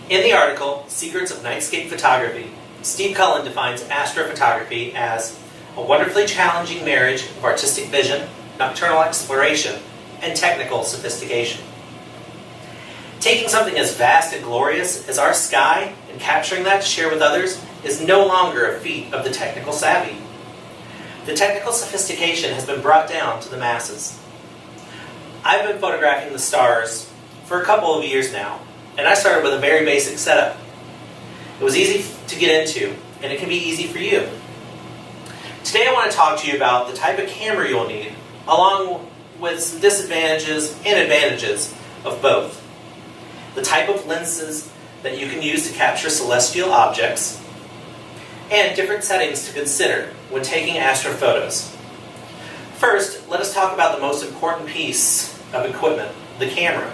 In the article, Secrets of Nightscape Photography, Steve Cullen defines astrophotography as a wonderfully challenging marriage of artistic vision, nocturnal exploration, and technical sophistication. Taking something as vast and glorious as our sky and capturing that to share with others is no longer a feat of the technical savvy. The technical sophistication has been brought down to the masses. I've been photographing the stars for a couple of years now, and I started with a very basic setup. It was easy to get into, and it can be easy for you. Today I want to talk to you about the type of camera you'll need, along with some disadvantages and advantages of both. The type of lenses that you can use to capture celestial objects, and different settings to consider when taking astrophotos. First, let us talk about the most important piece of equipment, the camera.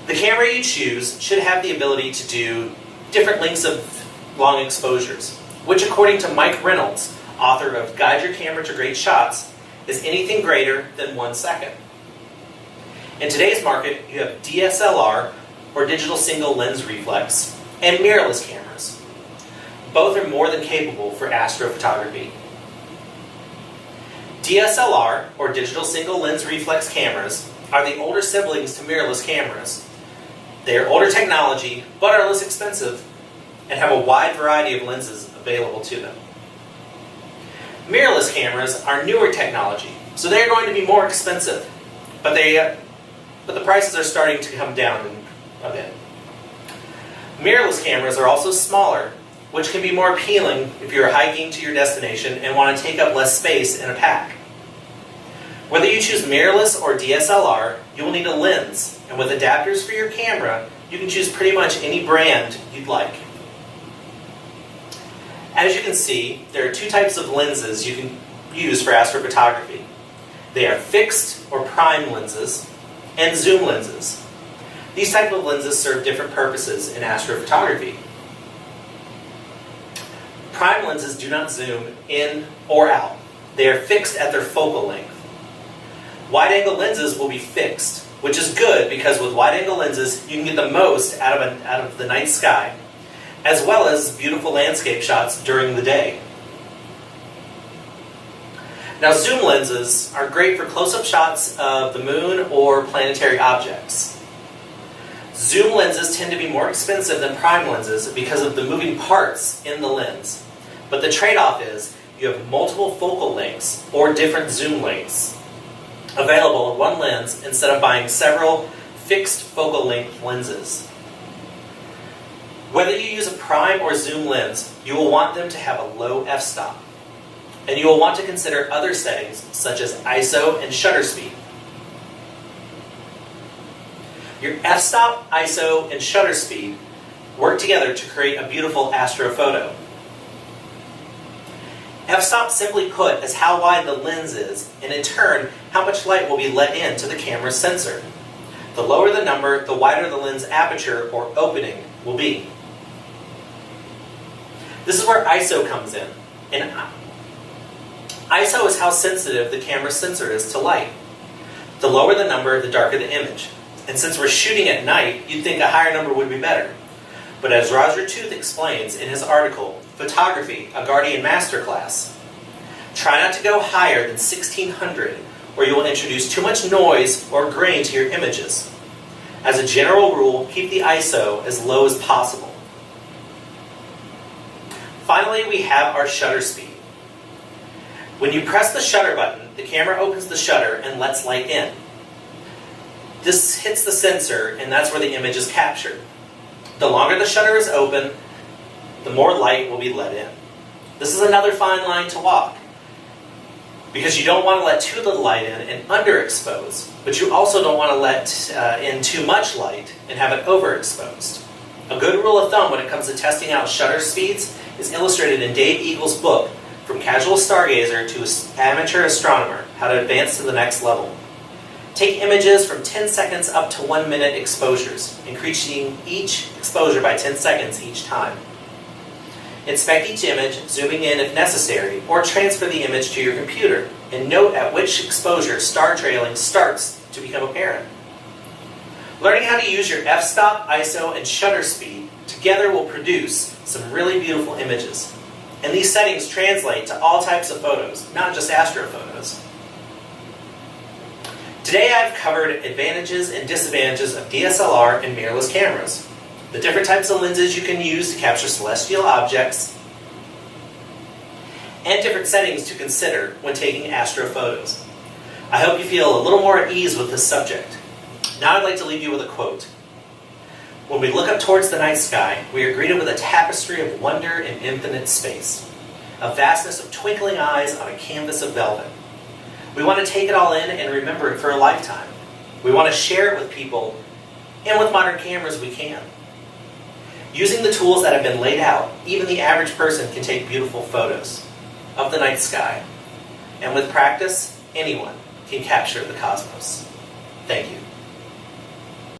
The camera you choose should have the ability to do different lengths of long exposures, which according to Mike Reynolds, author of Guide Your Camera to Great Shots, is anything greater than 1 second. In today's market, you have DSLR, or digital single lens reflex, and mirrorless cameras. Both are more than capable for astrophotography. DSLR, or digital single lens reflex cameras, are the older siblings to mirrorless cameras. They are older technology, but are less expensive, and have a wide variety of lenses available to them. Mirrorless cameras are newer technology, so they are going to be more expensive, but the prices are starting to come down a bit. Mirrorless cameras are also smaller, which can be more appealing if you're hiking to your destination and want to take up less space in a pack. Whether you choose mirrorless or DSLR, you will need a lens, and with adapters for your camera, you can choose pretty much any brand you'd like. As you can see, there are two types of lenses you can use for astrophotography. They are fixed or prime lenses and zoom lenses. These types of lenses serve different purposes in astrophotography. Prime lenses do not zoom in or out. They are fixed at their focal length. Wide-angle lenses will be fixed, which is good because with wide-angle lenses you can get the most out of the night sky, as well as beautiful landscape shots during the day. Now, zoom lenses are great for close-up shots of the moon or planetary objects. Zoom lenses tend to be more expensive than prime lenses because of the moving parts in the lens. But the trade-off is you have multiple focal lengths or different zoom lengths available in one lens instead of buying several fixed focal length lenses. Whether you use a prime or zoom lens, you will want them to have a low f-stop. And you will want to consider other settings such as ISO and shutter speed. Your f-stop, ISO, and shutter speed work together to create a beautiful astrophoto. F-stop, simply put, is how wide the lens is, and in turn, how much light will be let into the camera's sensor. The lower the number, the wider the lens aperture or opening will be. This is where ISO comes in. And ISO is how sensitive the camera's sensor is to light. The lower the number, the darker the image. And since we're shooting at night, you'd think a higher number would be better. But as Roger Tooth explains in his article, Photography, a Guardian Masterclass, try not to go higher than 1600 or you will introduce too much noise or grain to your images. As a general rule, keep the ISO as low as possible. Finally, we have our shutter speed. When you press the shutter button, the camera opens the shutter and lets light in. This hits the sensor, and that's where the image is captured. The longer the shutter is open, the more light will be let in. This is another fine line to walk, because you don't want to let too little light in and underexpose, but you also don't want to let in too much light and have it overexposed. A good rule of thumb when it comes to testing out shutter speeds is illustrated in Dave Eagle's book, From Casual Stargazer to Amateur Astronomer, How to Advance to the Next Level. Take images from 10 seconds up to 1 minute exposures, increasing each exposure by 10 seconds each time. Inspect each image, zooming in if necessary, or transfer the image to your computer, and note at which exposure star trailing starts to become apparent. Learning how to use your f-stop, ISO, and shutter speed together will produce some really beautiful images. And these settings translate to all types of photos, not just astrophotos. Today I've covered advantages and disadvantages of DSLR and mirrorless cameras, the different types of lenses you can use to capture celestial objects, and different settings to consider when taking astrophotos. I hope you feel a little more at ease with this subject. Now I'd like to leave you with a quote. When we look up towards the night sky, we are greeted with a tapestry of wonder in infinite space, a vastness of twinkling eyes on a canvas of velvet. We want to take it all in and remember it for a lifetime. We want to share it with people, and with modern cameras we can. Using the tools that have been laid out, even the average person can take beautiful photos of the night sky. And with practice, anyone can capture the cosmos. Thank you.